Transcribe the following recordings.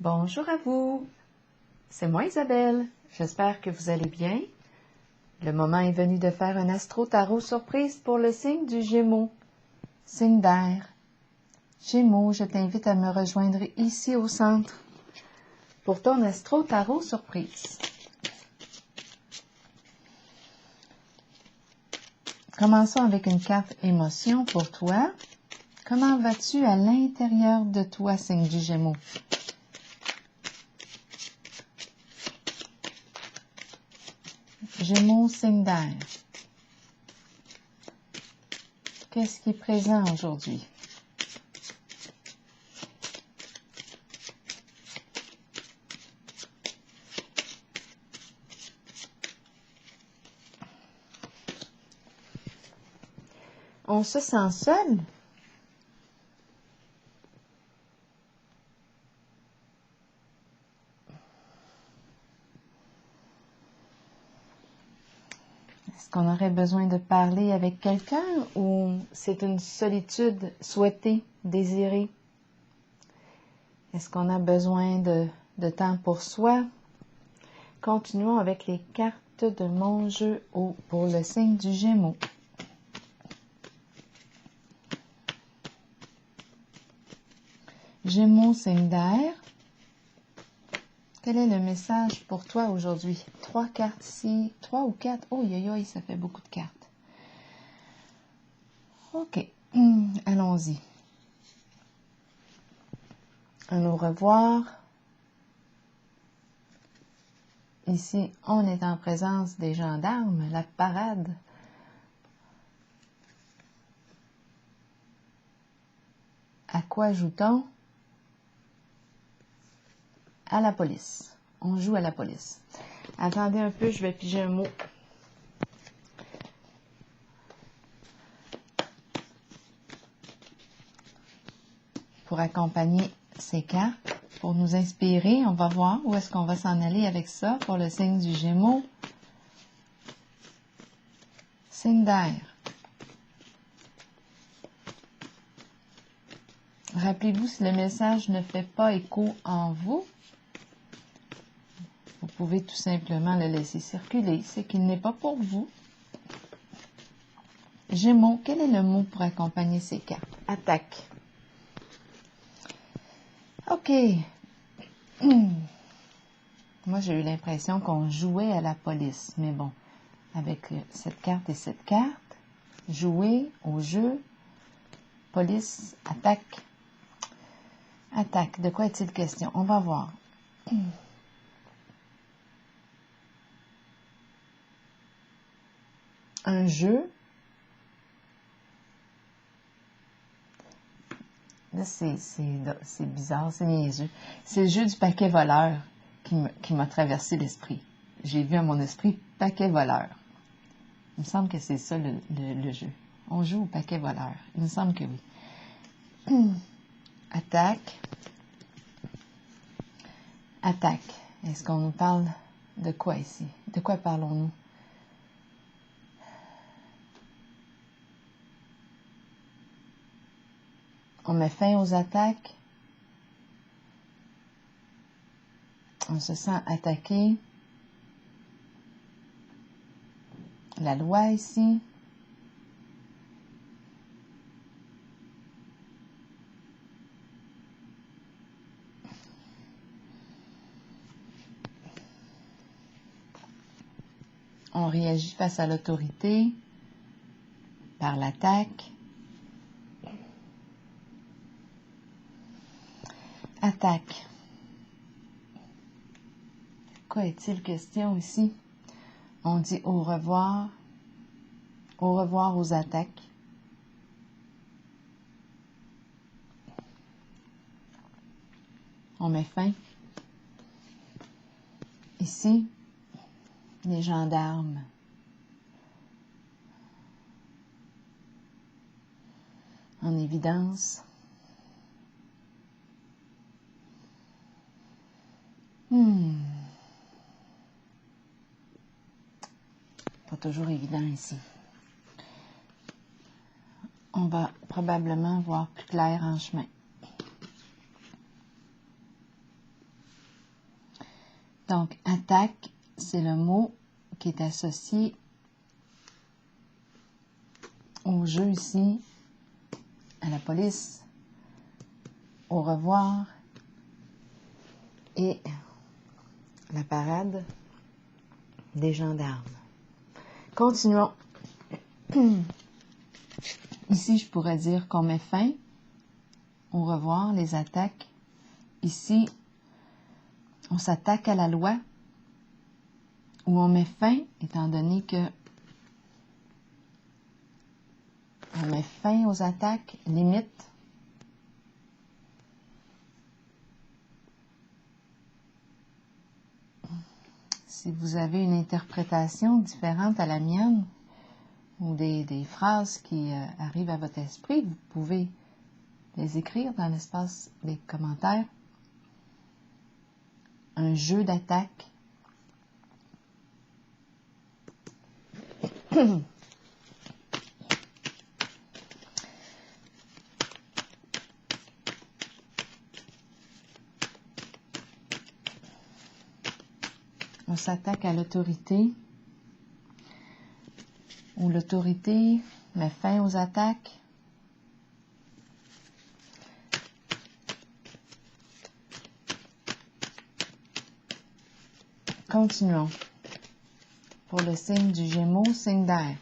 Bonjour à vous, c'est moi Isabelle, j'espère que vous allez bien. Le moment est venu de faire un astro-tarot surprise pour le signe du Gémeaux, signe d'air. Gémeaux, je t'invite à me rejoindre ici au centre pour ton astro-tarot surprise. Commençons avec une carte émotion pour toi. Comment vas-tu à l'intérieur de toi, signe du Gémeaux? Gémeaux, signe d'air. Qu'est-ce qui est présent aujourd'hui? On se sent seul? Est-ce qu'on aurait besoin de parler avec quelqu'un ou c'est une solitude souhaitée, désirée? Est-ce qu'on a besoin de temps pour soi? Continuons avec les cartes de mon jeu pour le signe du Gémeaux. Gémeaux, signe d'air. Quel est le message pour toi aujourd'hui? 3 cartes ici, 3 ou 4. Oh, ça fait beaucoup de cartes. OK, allons-y. Au revoir. Ici, on est en présence des gendarmes, la parade. À quoi joue-t-on? À la police. On joue à la police. Attendez un peu, je vais piger un mot. Pour accompagner ces cartes, pour nous inspirer, on va voir où est-ce qu'on va s'en aller avec ça pour le signe du Gémeaux. Signe d'air. Rappelez-vous, si le message ne fait pas écho en vous, vous pouvez tout simplement le laisser circuler. C'est qu'il n'est pas pour vous. Gémeaux, quel est le mot pour accompagner ces cartes? Attaque. OK. Moi, j'ai eu l'impression qu'on jouait à la police. Mais bon, avec cette carte et cette carte, jouer au jeu, police, attaque. Attaque, de quoi est-il question? On va voir. Un jeu. Là, c'est bizarre, c'est niaiseux. C'est le jeu du paquet voleur qui m'a traversé l'esprit. J'ai vu à mon esprit paquet voleur. Il me semble que c'est ça le jeu. On joue au paquet voleur. Il me semble que oui. Attaque. Attaque. Est-ce qu'on nous parle de quoi ici? De quoi parlons-nous? On met fin aux attaques. On se sent attaqué. La loi ici. On réagit face à l'autorité par l'attaque. Attaque. De quoi est-il question ici? On dit au revoir aux attaques. On met fin. Ici, les gendarmes. En évidence. Pas toujours évident ici. On va probablement voir plus clair en chemin. Donc, attaque, c'est le mot qui est associé au jeu ici, à la police, au revoir et la parade des gendarmes. Continuons. Ici, je pourrais dire qu'on met fin, au revoir, les attaques. Ici, on s'attaque à la loi, ou on met fin, étant donné que on met fin aux attaques, limite. Si vous avez une interprétation différente à la mienne, ou des phrases qui arrivent à votre esprit, vous pouvez les écrire dans l'espace des commentaires. Un jeu d'attaque. On s'attaque à l'autorité, ou l'autorité met fin aux attaques. Continuons. Pour le signe du Gémeaux, signe d'air.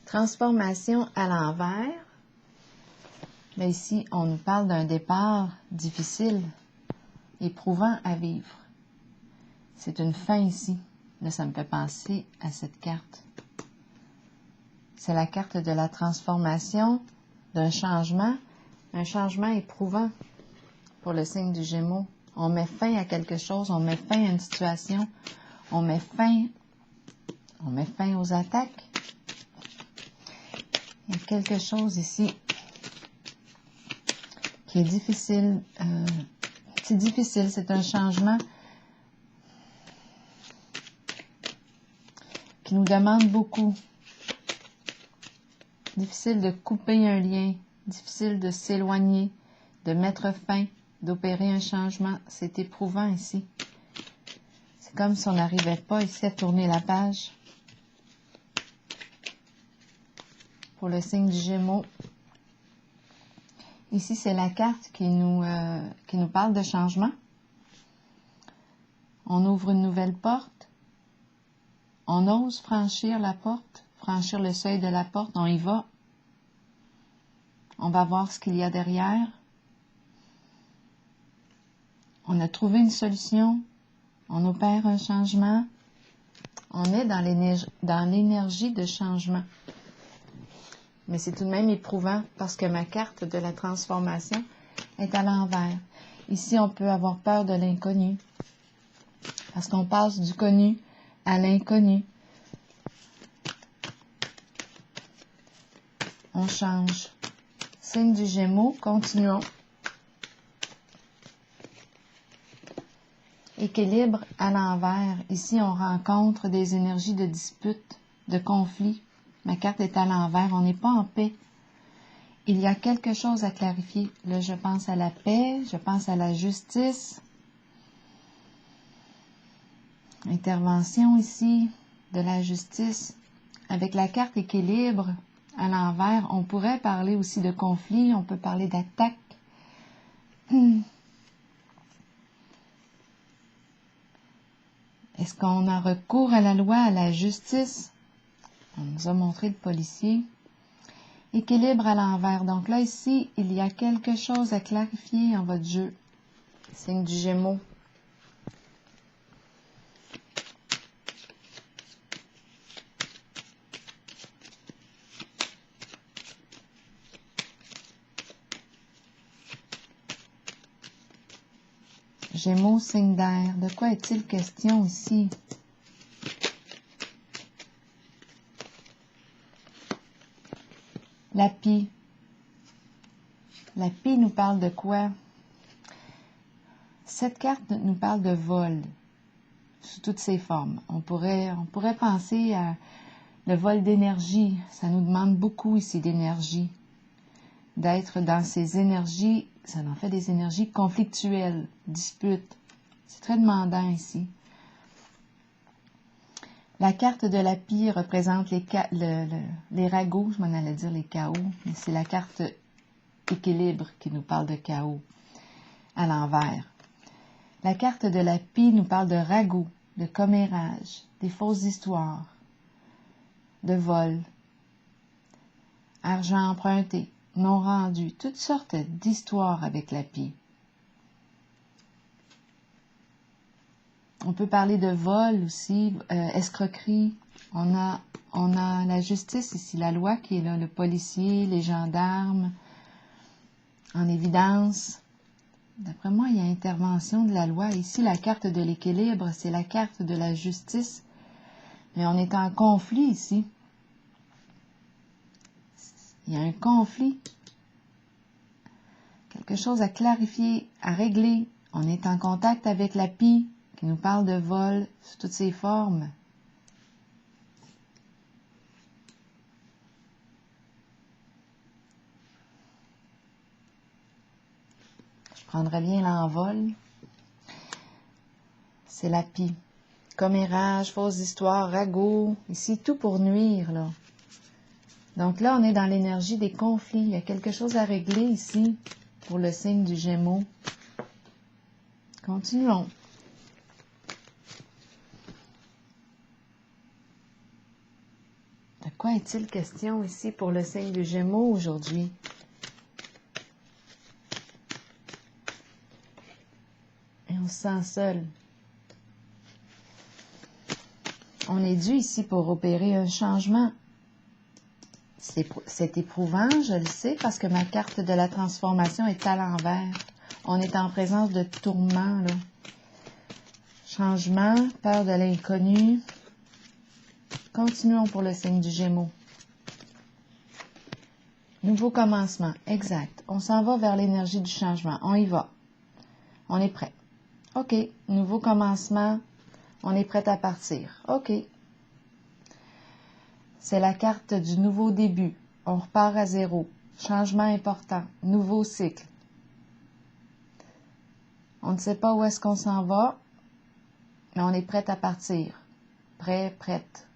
Transformation à l'envers. Mais ici, on nous parle d'un départ difficile, éprouvant à vivre. C'est une fin ici. Là, ça me fait penser à cette carte. C'est la carte de la transformation, d'un changement éprouvant pour le signe du Gémeaux. On met fin à quelque chose, on met fin à une situation, on met fin aux attaques. Il y a quelque chose ici qui est difficile. C'est difficile, c'est un changement qui nous demande beaucoup. Difficile de couper un lien, difficile de s'éloigner, de mettre fin, d'opérer un changement. C'est éprouvant ici. C'est comme si on n'arrivait pas ici à tourner la page. Pour le signe du Gémeaux. Ici, c'est la carte qui nous parle de changement. On ouvre une nouvelle porte. On ose franchir la porte, franchir le seuil de la porte. On y va. On va voir ce qu'il y a derrière. On a trouvé une solution. On opère un changement. On est dans l'énergie de changement. Mais c'est tout de même éprouvant parce que ma carte de la transformation est à l'envers. Ici, on peut avoir peur de l'inconnu. Parce qu'on passe du connu à l'inconnu. On change. Signe du Gémeaux, continuons. Équilibre à l'envers. Ici, on rencontre des énergies de dispute, de conflit. Ma carte est à l'envers. On n'est pas en paix. Il y a quelque chose à clarifier. Là, je pense à la paix, je pense à la justice. Intervention ici de la justice. Avec la carte équilibre à l'envers, on pourrait parler aussi de conflit, on peut parler d'attaque. Est-ce qu'on a recours à la loi, à la justice? On nous a montré le policier. Équilibre à l'envers. Donc là, ici, il y a quelque chose à clarifier en votre jeu. Signe du Gémeaux. Gémeaux, signe d'air. De quoi est-il question ici? La pie. La pie nous parle de quoi? Cette carte nous parle de vol, sous toutes ses formes. On pourrait penser à le vol d'énergie. Ça nous demande beaucoup ici d'énergie. d'être dans ces énergies, ça en fait des énergies conflictuelles, disputes. C'est très demandant ici. La carte de la pie représente les ragots, je m'en allais dire les chaos, mais c'est la carte équilibre qui nous parle de chaos à l'envers. La carte de la pie nous parle de ragots, de commérage, des fausses histoires, de vol, argent emprunté, non rendu, toutes sortes d'histoires avec la pie. On peut parler de vol aussi, escroquerie. On a la justice ici, la loi qui est là, le policier, les gendarmes, en évidence. D'après moi, il y a intervention de la loi. Ici, la carte de l'équilibre, c'est la carte de la justice. Mais on est en conflit ici. Il y a un conflit. Quelque chose à clarifier, à régler. On est en contact avec la pie qui nous parle de vol sous toutes ses formes. Je prendrais bien l'envol. C'est la pie. Commérage, fausses histoires, ragots. Ici, tout pour nuire, là. Donc là, on est dans l'énergie des conflits. Il y a quelque chose à régler ici pour le signe du Gémeaux. Continuons. De quoi est-il question ici pour le signe du Gémeaux aujourd'hui? Et on se sent seul. On est dû ici pour opérer un changement. C'est éprouvant, je le sais, parce que ma carte de la transformation est à l'envers. On est en présence de tourments, là. Changement, peur de l'inconnu. Continuons pour le signe du Gémeaux. Nouveau commencement, exact. On s'en va vers l'énergie du changement. On y va. On est prêt. OK, nouveau commencement. On est prêt à partir. OK. C'est la carte du nouveau début. On repart à zéro. Changement important. Nouveau cycle. On ne sait pas où est-ce qu'on s'en va, mais on est prêt à partir. Prêt, prête.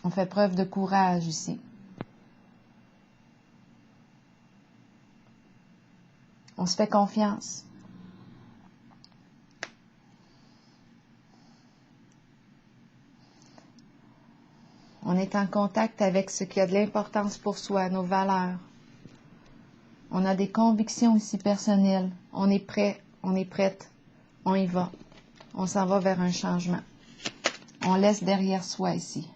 On fait preuve de courage ici. On se fait confiance. On est en contact avec ce qui a de l'importance pour soi, nos valeurs. On a des convictions ici personnelles. On est prêt, on est prête, on y va. On s'en va vers un changement. On laisse derrière soi ici.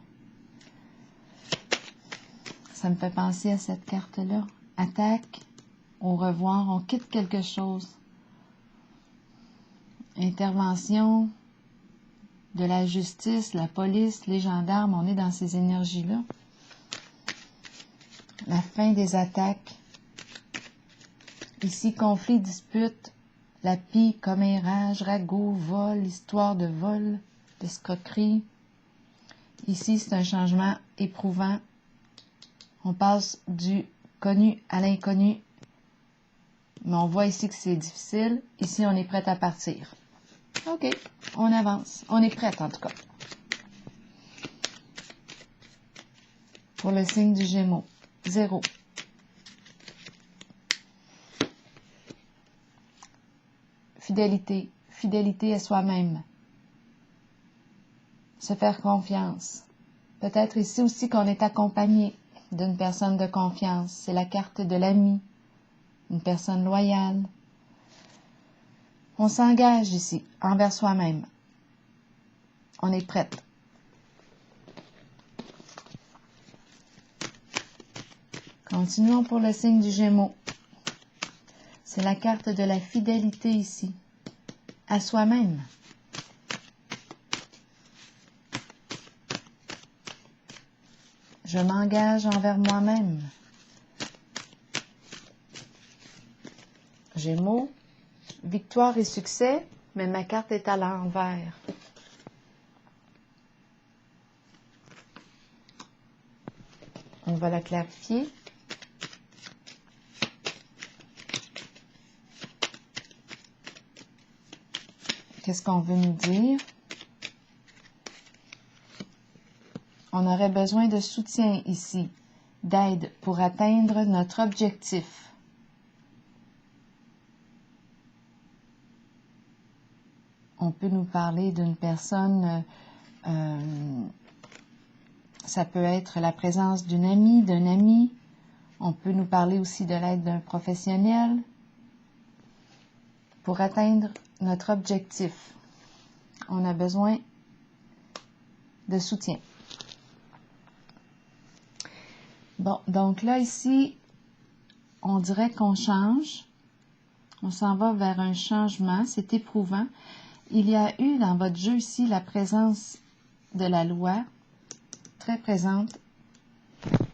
Ça me fait penser à cette carte-là. Attaque, au revoir, on quitte quelque chose. Intervention de la justice, la police, les gendarmes, on est dans ces énergies-là. La fin des attaques. Ici, conflit, dispute, la pie, commérage, ragots, vol, histoire de vol, d'escroquerie. Ici, c'est un changement éprouvant. On passe du connu à l'inconnu. Mais on voit ici que c'est difficile. Ici, on est prêt à partir. OK, on avance. On est prête, en tout cas. Pour le signe du Gémeaux. 0. Fidélité. Fidélité à soi-même. Se faire confiance. Peut-être ici aussi qu'on est accompagné d'une personne de confiance. C'est la carte de l'ami. Une personne loyale. On s'engage ici, envers soi-même. On est prête. Continuons pour le signe du Gémeaux. C'est la carte de la fidélité ici, à soi-même. Je m'engage envers moi-même. Gémeaux, victoire et succès, mais ma carte est à l'envers. On va la clarifier. Qu'est-ce qu'on veut nous dire? On aurait besoin de soutien ici, d'aide pour atteindre notre objectif. On peut nous parler d'une personne, ça peut être la présence d'une amie, d'un ami. On peut nous parler aussi de l'aide d'un professionnel pour atteindre notre objectif. On a besoin de soutien. Bon, donc là, ici, on dirait qu'on change. On s'en va vers un changement. C'est éprouvant. Il y a eu dans votre jeu ici la présence de la loi, très présente.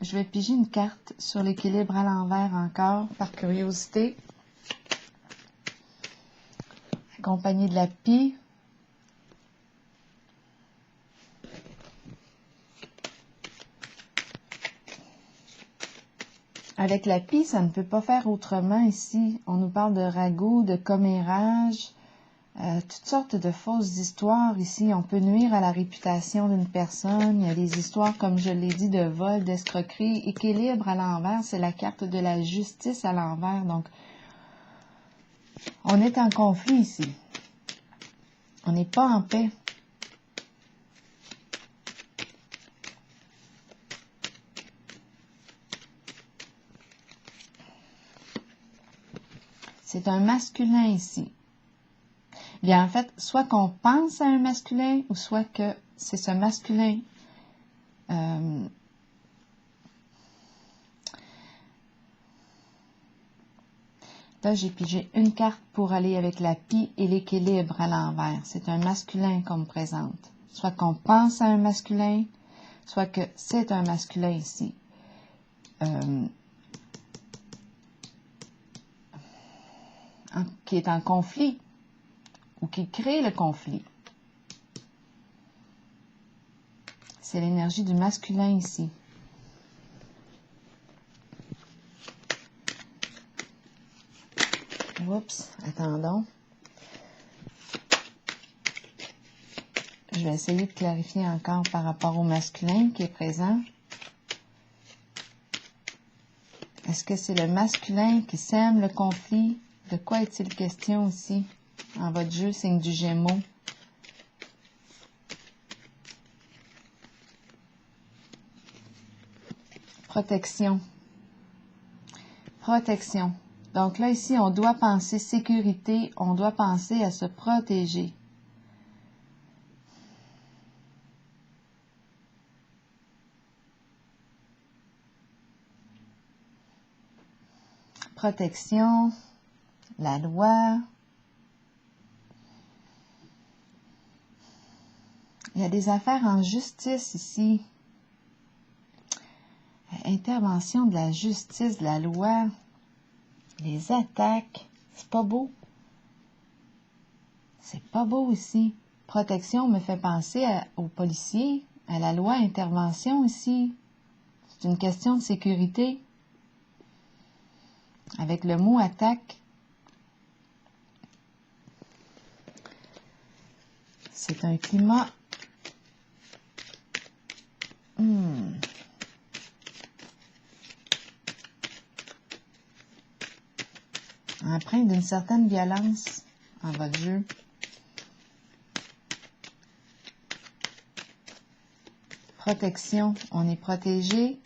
Je vais piger une carte sur l'équilibre à l'envers encore, par curiosité. Accompagnée de la pie. Avec la pie, ça ne peut pas faire autrement ici. On nous parle de ragoût, de commérage, toutes sortes de fausses histoires ici. On peut nuire à la réputation d'une personne. Il y a des histoires, comme je l'ai dit, de vol, d'escroquerie. Équilibre à l'envers, c'est la carte de la justice à l'envers. Donc, on est en conflit ici. On n'est pas en paix. C'est un masculin ici. Bien, en fait, soit qu'on pense à un masculin, ou soit que c'est ce masculin. Là, j'ai pigé une carte pour aller avec la pie et l'équilibre à l'envers. C'est un masculin qu'on me présente. Soit qu'on pense à un masculin, soit que c'est un masculin ici. Qui est en conflit ou qui crée le conflit. C'est l'énergie du masculin ici. Oups, attendons. Je vais essayer de clarifier encore par rapport au masculin qui est présent. Est-ce que c'est le masculin qui sème le conflit? De quoi est-il question ici, en votre jeu, signe du Gémeaux? Protection. Protection. Donc là, ici, on doit penser sécurité, on doit penser à se protéger. Protection, la loi. Il y a des affaires en justice ici. Intervention de la justice, de la loi. Les attaques. C'est pas beau. C'est pas beau ici. Protection me fait penser aux policiers, à la loi intervention ici. C'est une question de sécurité. Avec le mot attaque, c'est un climat empreint d'une certaine violence en votre jeu. Protection, on est protégé.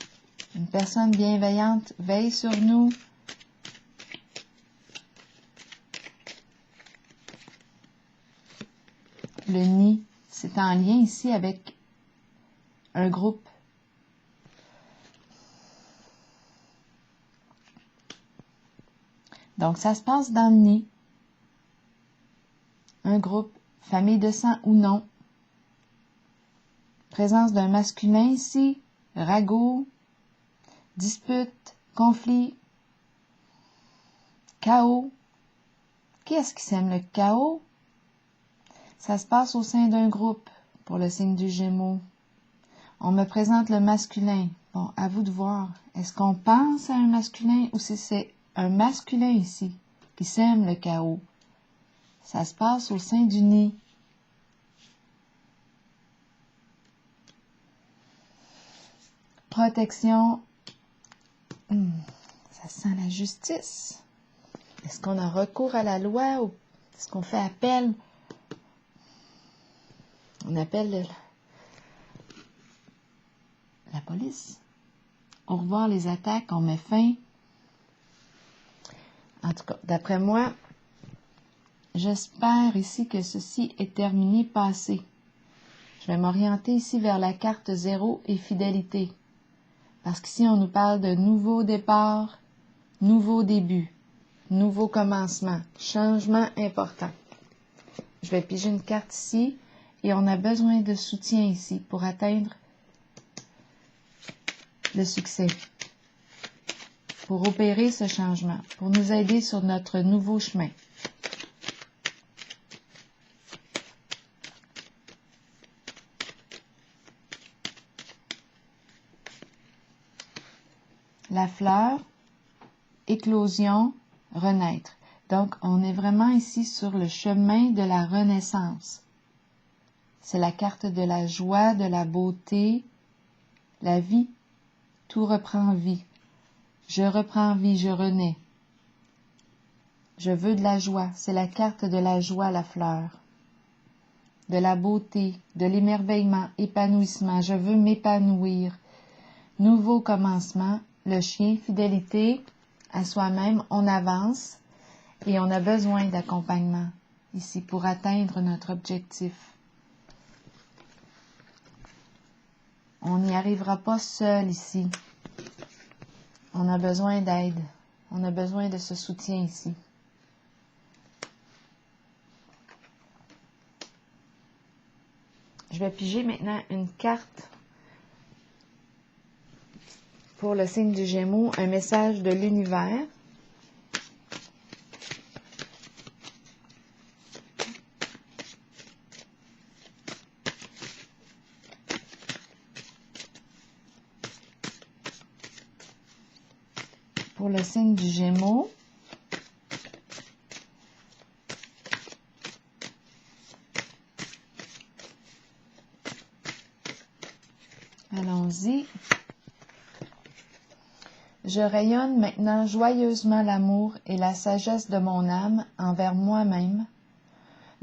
Une personne bienveillante veille sur nous. Le nid, c'est en lien ici avec un groupe. Donc, ça se passe dans le nid. Un groupe, famille de sang ou non. Présence d'un masculin ici, ragot, dispute, conflit, chaos. Qui est-ce qui sème le chaos? Ça se passe au sein d'un groupe pour le signe du Gémeaux. On me présente le masculin. Bon, à vous de voir. Est-ce qu'on pense à un masculin ou si c'est un masculin ici qui sème le chaos? Ça se passe au sein du nid. Protection. Ça sent la justice. Est-ce qu'on a recours à la loi ou est-ce qu'on fait appel? On appelle la police. Au revoir les attaques, on met fin. En tout cas, d'après moi, j'espère ici que ceci est terminé, passé. Je vais m'orienter ici vers la carte 0 et fidélité. Parce qu'ici, on nous parle de nouveau départ, nouveau début, nouveau commencement, changement important. Je vais piger une carte ici et on a besoin de soutien ici pour atteindre le succès, pour opérer ce changement, pour nous aider sur notre nouveau chemin. La fleur, éclosion, renaître. Donc, on est vraiment ici sur le chemin de la renaissance. C'est la carte de la joie, de la beauté, la vie. Tout reprend vie. Je reprends vie, je renais. Je veux de la joie. C'est la carte de la joie, la fleur. De la beauté, de l'émerveillement, épanouissement. Je veux m'épanouir. Nouveau commencement. Le chien, fidélité à soi-même. On avance et on a besoin d'accompagnement ici pour atteindre notre objectif. On n'y arrivera pas seul ici. On a besoin d'aide. On a besoin de ce soutien ici. Je vais piger maintenant une carte pour le signe du Gémeaux, un message de l'univers. Pour le signe du Gémeaux. Allons-y. Je rayonne maintenant joyeusement l'amour et la sagesse de mon âme envers moi-même,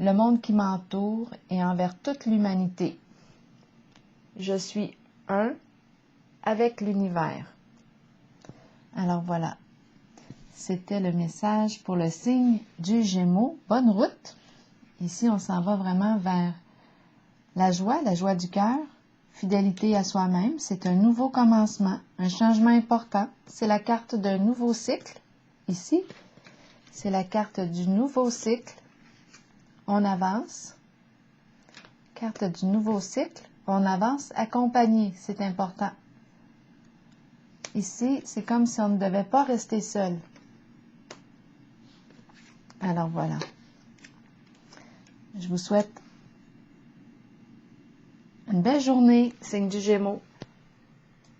le monde qui m'entoure et envers toute l'humanité. Je suis un avec l'univers. Alors voilà, c'était le message pour le signe du Gémeaux. Bonne route. Ici, on s'en va vraiment vers la joie du cœur. Fidélité à soi-même, c'est un nouveau commencement, un changement important. C'est la carte d'un nouveau cycle. Ici, c'est la carte du nouveau cycle. On avance. Carte du nouveau cycle. On avance accompagné. C'est important. Ici, c'est comme si on ne devait pas rester seul. Alors voilà. Je vous souhaite une belle journée, signe du Gémeaux.